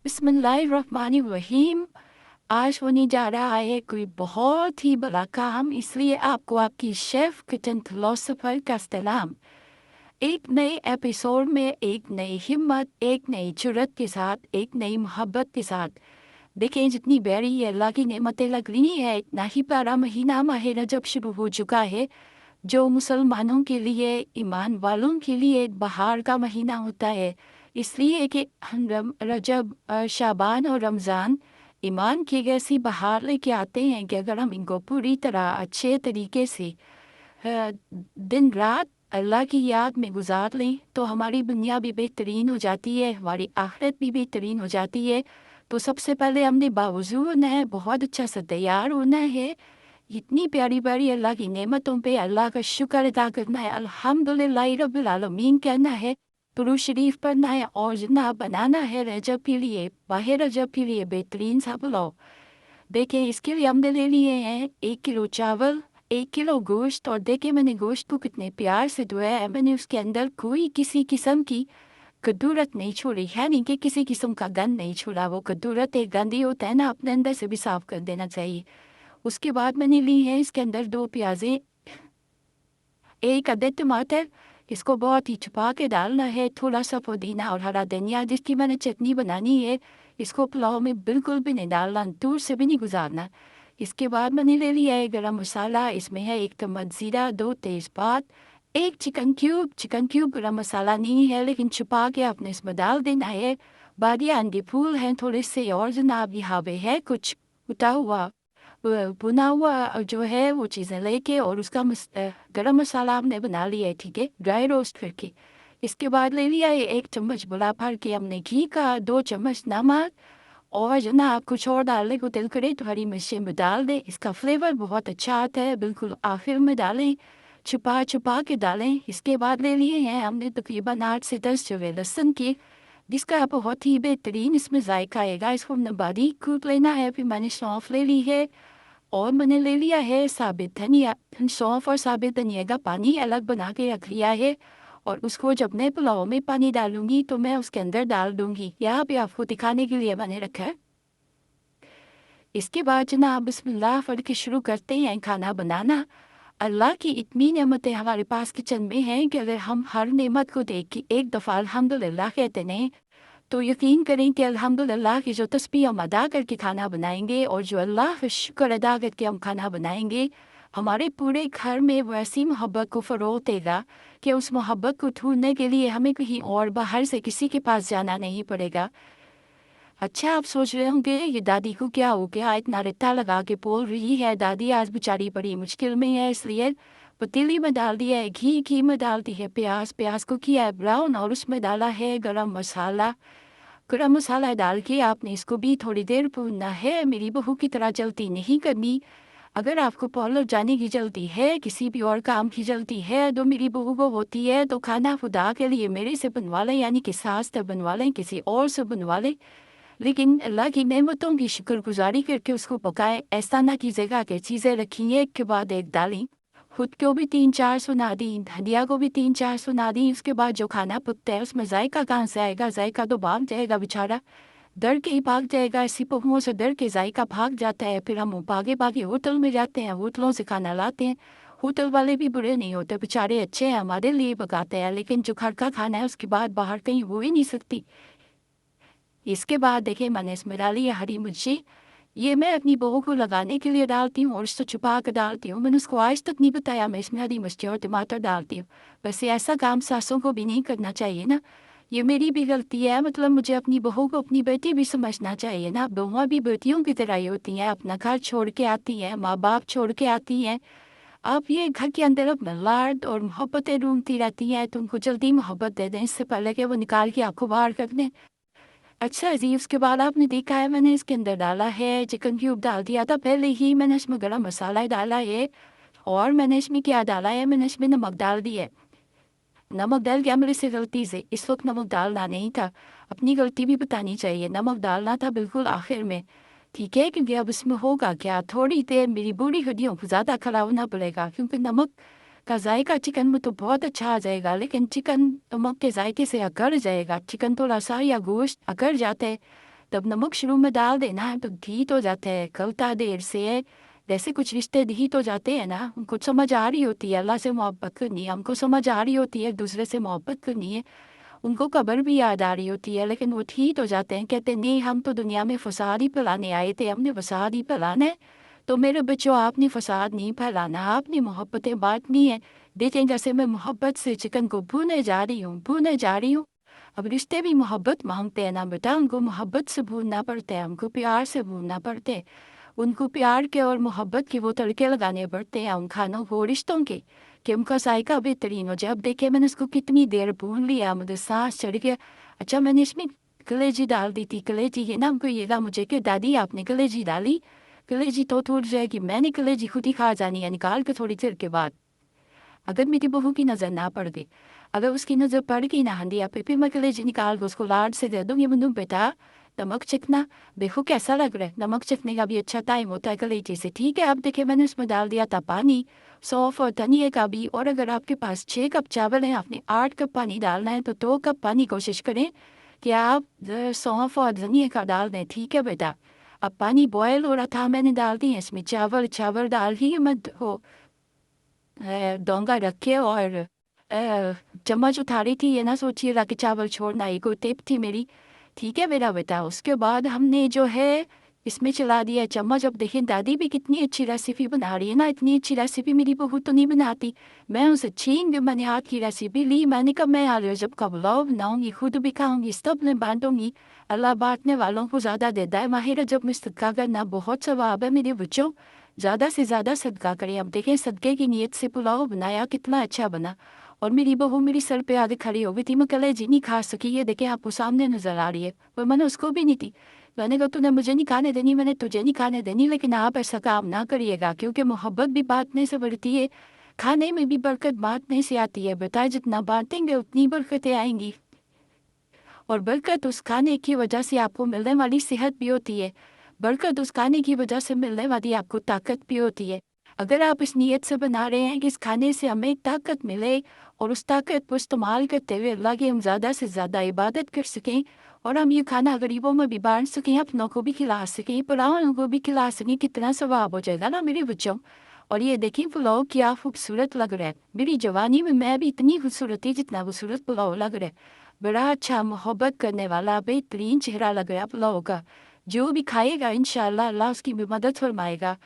बिस्मिल्लाहिर्रहमानिर्रहीम। आज होने जा रहा है कोई बहुत ही बड़ा काम, इसलिए आपको आपकी शेफ किचन फिलोसफर का सलाम। एक नए एपिसोड में एक नई हिम्मत, एक नई जुर्रत के साथ, एक नई मोहब्बत के साथ। देखें, जितनी बड़ी ये अल्लाह की नेमतें लग रही है, इतना ही प्यारा महीना माह रजब शुरू हो चुका है, जो मुसलमानों के लिए, ईमान वालों के लिए बहार का महीना होता है। इसलिए कि हम रजब, शाबान और रमज़ान ईमान की ऐसी बहार लेके आते हैं कि अगर हम इनको पूरी तरह अच्छे तरीके से दिन रात अल्लाह की याद में गुजार लें तो हमारी दुनिया भी बेहतरीन हो जाती है, हमारी आखिरत भी बेहतरीन हो जाती है। तो सबसे पहले हमने बावजू होना है, बहुत अच्छा सा तैयार होना है, इतनी प्यारी प्यारी अल्लाह की नेमतों पे अल्लाह का शुक्र अदा करना है, अल्हम्दुलिल्लाह रब्बिल आलमीन कहना है, दुरूद शरीफ पढ़ना है और जनाब बनाना है रजब के लिए, माह रजब के लिए बेहतरीन सा पुलाव। देखें, इसके लिए हमने ले लिए हैं 1 किलो चावल, 1 किलो गोश्त। और देखें, मैंने गोश्त को कितने प्यार से धोया है, मैंने उसके अंदर कोई किसी किस्म की कद्दूरत नहीं छोड़ी है, नहीं कि किसी किस्म का गंद नहीं छोड़ा। वो कद्दूरत एक गंदी होता है ना, अपने अंदर से भी साफ कर देना चाहिए। उसके बाद मैंने ली है इसके अंदर 2 प्याज़ें, 1 अदद टमाटर। इसको बहुत ही छुपा के डालना है, थोड़ा सा पुदीना और हरा धनिया जिसकी मैंने चटनी बनानी है। इसको पुलाव में बिल्कुल भी नहीं डालना, दूर से भी नहीं गुजारना। इसके बाद मैंने ले लिया है गरम मसाला, इसमें है 1 चम्मच ज़ीरा, 2 तेज़पात, 1 चिकन क्यूब गरम मसाला नहीं है लेकिन छुपा के आपने इसमें डाल देना है। बादियान के फूल हैं थोड़े से, और जनाब यहाँ पे है कुछ कुटा हुआ भुना हुआ जो है वो चीज़ें लेके, और उसका गरम मसाला हमने बना लिया है, ठीक है, ड्राई रोस्ट करके। इसके बाद ले लिया है 1 चम्मच बड़ा भर के हमने घी का, 2 चम्मच नमक, और जो ना आप कुछ और डालने को दिल करे तो हरी मिर्चें में डाल दें, इसका फ्लेवर बहुत अच्छा आता है। बिल्कुल आखिर में डालें, छुपा छुपा के डालें। इसके बाद ले लिए हैं हमने तकरीबन 8 से 10 जो है लहसुन की, जिसका बहुत ही बेहतरीन इसमें जायका आएगा। इसको हमने बारीक कूट लेना है। फिर मैंने सौंफ ले ली है, और मैंने ले लिया है साबित धनिया। सौंफ और साबित धनिया का पानी अलग बना के रख लिया है, और उसको जब मैं पुलाव में पानी डालूंगी तो मैं उसके अंदर डाल दूंगी। यहाँ पे आपको दिखाने के लिए मैंने रखा है। इसके बाद जनाब बिस्मिल्लाह पढ़ के शुरू करते हैं खाना बनाना। अल्लाह की इतनी नेमतें हमारे पास किचन में हैं कि अगर हम हर नेमत को देख के एक दफ़ा अल्हम्दुलिल्लाह कहते हैं तो यकीन करें कि अल्हम्दुलिल्लाह की जो तस्बीह हम अदा करके खाना बनाएंगे और जो अल्लाह का शुक्र अदा करके हम खाना बनाएंगे, हमारे पूरे घर में वैसी मोहब्बत को फ़रोग़ देगा कि उस मोहब्बत को ढूंढने के लिए हमें कहीं और बाहर से किसी के पास जाना नहीं पड़ेगा। अच्छा, आप सोच रहे होंगे ये दादी को क्या हो गया, इतना रट्टा लगा के बोल रही है। दादी आज बेचारी बड़ी मुश्किल में है, इसलिए पतीली में डाल दिया है घी, घी में डाल दी है प्याज, प्याज को किया है ब्राउन, और उसमें डाला है गरम मसाला। गरम मसाला डाल के आपने इसको भी थोड़ी देर भूनना है। मेरी बहू की तरह जल्दी नहीं करनी। अगर आपको पार्लर जाने की जल्दी है, किसी भी और काम की जल्दी है, तो मेरी बहू को होती है तो खाना खुदा के लिए मेरे से बनवा लें, यानी कि सास से बनवा लें, किसी और से बनवा लें, लेकिन अल्लाह की नेमतों की शुक्रगुजारी करके उसको पकाएं। ऐसा ना कीजिएगा कि चीज़ें रखी एक के बाद एक डाली, खुद को भी 3-4 सुना दी, धनिया को भी 3-4 सुना दी। उसके बाद जो खाना पकता है उसमें जायका कहाँ से आएगा? जायका तो भाग जाएगा बेचारा, डर के ही भाग जाएगा। ऐसी बहुओं से डर के जायका भाग जाता है। फिर हम भागे भागे होटल में जाते हैं, होटलों से खाना लाते हैं। होटल वाले भी बुरे नहीं होते, बेचारे अच्छे हैं, हमारे लिए पकाते हैं, लेकिन जो घर का खाना है उसके बाद बाहर कहीं हो ही नहीं सकती। इसके बाद देखिए, मैंने इसमें डाली है हरी मिर्ची। ये मैं अपनी बहू को लगाने के लिए डालती हूँ और उसको छुपा कर डालती हूँ। मैंने उसको आज तक नहीं बताया मैं इसमें हरी मिर्ची और टमाटर डालती हूँ। वैसे ऐसा काम सासों को भी नहीं करना चाहिए ना, ये मेरी भी गलती है। मतलब मुझे अपनी बहू को अपनी बेटी भी समझना चाहिए ना। बहुआँ भी बेटियों की तरह ही होती हैं, अपना घर छोड़ के आती हैं, माँ बाप छोड़ के आती हैं। आप ये घर के अंदर अपना लाड और मोहब्बतें ढूंढती रहती हैं, तो उनको जल्दी मोहब्बत दे दें इससे पहले कि वो निकाल के आपको बाहर कर दें। अच्छा जी, उसके बाद आपने देखा है मैंने इसके अंदर डाला है चिकन क्यूब, डाल दिया था पहले ही। मैंने इसमें गरम मसाला डाला है, और मैंने इसमें क्या डाला है, मैंने इसमें नमक डाल दिया है। नमक डाल दिया मेरे से गलती से, इस वक्त नमक डालना नहीं था, अपनी गलती भी बतानी चाहिए, नमक डालना था बिल्कुल आखिर में, ठीक है। क्योंकि अब इसमें होगा क्या, थोड़ी देर मेरी बूढ़ी हड्डियों को ज़्यादा खड़ा होना पड़ेगा, क्योंकि नमक का जायका चिकन में तो बहुत अच्छा आ जाएगा, लेकिन चिकन नमक के जायके से अकड़ जाएगा। चिकन थोड़ा सा या गोश्त अकड़ जाता है, तब नमक शुरू में डाल देना है तो हीट हो जाता है, खलता देर से। जैसे कुछ रिश्ते हीट हो जाते हैं ना, उनको समझ आ रही होती है अल्लाह से मोहब्बत करनी है, हमको समझ आ रही होती है दूसरे से मोहब्बत करनी है, उनको कब्र भी याद आ रही होती है, लेकिन वो हीट हो जाते हैं, कहते नहीं हम तो दुनिया में फसाद ही फैलाने आए थे, हमने फसाद ही फैलाना है। तो मेरे बच्चों, आपने फसाद नहीं फैलाना, आपने मोहब्बतें बांटनी है। देखें जैसे मैं मोहब्बत से चिकन को भूने जा रही हूँ। अब रिश्ते भी मोहब्बत मांगते हैं ना बेटा, उनको मोहब्बत से भूनना पड़ता है, हमको प्यार से भूनना पड़ता है। उनको प्यार के और मोहब्बत के वो तड़के लगाने पड़ते हैं उन खानों को, रिश्तों के, कि उनका जायका बेहतरीन हो जाए। अब देखिए मैंने उसको कितनी देर भून लिया, मुझे सांस चढ़ गया। अच्छा मैंने इसमें कलेजी डाल दी थी, कलेजी ये ना हमको ये ना मुझे कि दादी आपने कलेजी डाली, कलेजी तो टूट जाएगी, मैंने कलेजी खुद ही खा जानी है निकाल के थोड़ी देर के बाद। अगर मेरी बहू की नज़र ना पड़ गई, अगर उसकी नज़र पड़ गई ना हंडिया पे, फिर मैं कलेजी निकाल के उसको लाड से दे दूँगी, मनु बेटा नमक चिकना देखो कैसा लग रहा है, नमक चिकने का भी अच्छा टाइम होता है कलेजी से। ठीक है, अब देखिए मैंने उसमें डाल दिया था पानी, सौंफ और धनिए का भी। और अगर आपके पास 6 कप चावल हैं, आपने 8 कप पानी डालना है, तो 2 कप पानी कोशिश करें कि आप सौंफ और धनिए का डाल दें। ठीक है बेटा, अब पानी बॉयल हो रहा था, मैंने डाल दी है इसमें चावल। चावल डाल ही मत हो, डोंगा रखे और चम्मच उठा रही थी, ये ना सोचिएगा कि चावल छोड़ना ही कोई टिप थी मेरी। ठीक है मेरा बेटा, उसके बाद हमने जो है इसमें चला दिया चम्मच। अब देखिए दादी भी कितनी अच्छी रेसिपी बना रही है ना, इतनी अच्छी रेसिपी मेरी बहू तो नहीं बनाती। मैं उनसे छीन के मैंने हाथ की रेसिपी ली, मैंने कहा मैं आज जब कबलाव बनाऊंगी खुद भी खाऊंगी, सब में बांटूंगी। अल्लाह बांटने वालों को ज़्यादा देता है, माहिर जब में सदका करना बहुत सवाब है मेरे बच्चों, ज़्यादा से ज़्यादा सदका करें। अब देखें सदके की नीयत से पुलाव बनाया, कितना अच्छा बना। और मेरी बहू मेरी सर पे आगे खड़ी हो गई थी, मैं कलेजी नहीं खा सकी, ये देखें आपको सामने नजर आ रही है, पर मैंने उसको भी नहीं थी। मैंने कहा तूने मुझे नहीं खाने देनी, मैंने तुझे नहीं खाने देनी, लेकिन आप ऐसा काम ना करिएगा, क्योंकि मोहब्बत भी बांटने से बढ़ती है, खाने में भी बरकत बांटने से आती है। बताए जितना बांटेंगे उतनी बरकतें आएंगी, और बरकत उस खाने की वजह से आपको मिलने वाली सेहत भी होती है, बरकत उस खाने की वजह से मिलने वाली आपको ताकत भी होती है। अगर आप इस नीयत से बना रहे हैं कि इस खाने से हमें ताकत मिले, और उस ताकत को इस्तेमाल करते हुए अल्लाह की हम ज़्यादा से ज़्यादा इबादत कर सकें, और हम ये खाना गरीबों में भी बांट सकें, अपनों को भी खिला सकें, पराओं को भी खिला सकें, कितना सवाब हो जाएगा ना मेरे बच्चों। और ये देखिए पुलाव क्या खूबसूरत लग रहा है, मेरी जवानी में मैं भी इतनी खूबसूरत थी जितना खूबसूरत पुलाव लग रहा है। बड़ा अच्छा मोहब्बत करने वाला बेहतरीन चेहरा लग रहा है पुलाव का। जो भी खाएगा इंशाअल्लाह अल्लाह उसकी भी मदद फरमाएगा,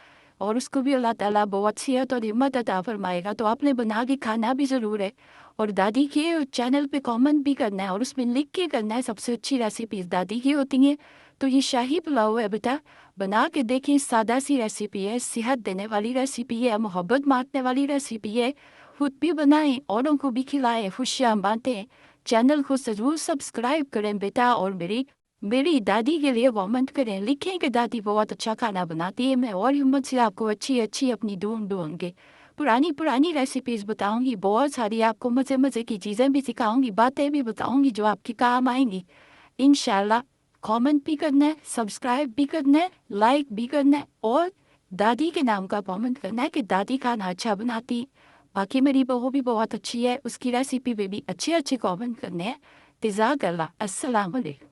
और उसको भी अल्लाह ताला बहुत सेहत और हिम्मत अता फरमाएगा। तो आपने बना के खाना भी ज़रूर है, और दादी के चैनल पे कमेंट भी करना है, और उसमें लिख के करना है सबसे अच्छी रेसिपीज दादी की होती हैं। तो ये शाही पुलाव है बेटा, बना के देखें, सादा सी रेसिपी है, सेहत देने वाली रेसिपी है, मोहब्बत बांटने वाली रेसिपी है। खुद भी बनाएं, औरों को भी खिलाएं, खुशियाँ बांटें। चैनल को ज़रूर सब्सक्राइब करें बेटा, और मेरी दादी के लिए कमेंट करें, लिखें कि दादी बहुत अच्छा खाना बनाती है। मैं और हिम्मत से आपको अच्छी अच्छी अपनी ढूंढ के पुरानी पुरानी रेसिपीज़ बताऊंगी, बहुत सारी आपको मज़े मज़े की चीज़ें भी सिखाऊंगी, बातें भी बताऊंगी जो आपके काम आएंगी इंशाल्लाह। कमेंट भी करना है, सब्सक्राइब भी करना है, लाइक भी करना है, और दादी के नाम का कमेंट करना है कि दादी खाना अच्छा बनाती। बाकी मेरी बहू भी बहुत अच्छी है, उसकी रेसिपी पे भी अच्छे अच्छे कमेंट करने हैं। जज़ाकल्लाह, अस्सलाम वालेकुम।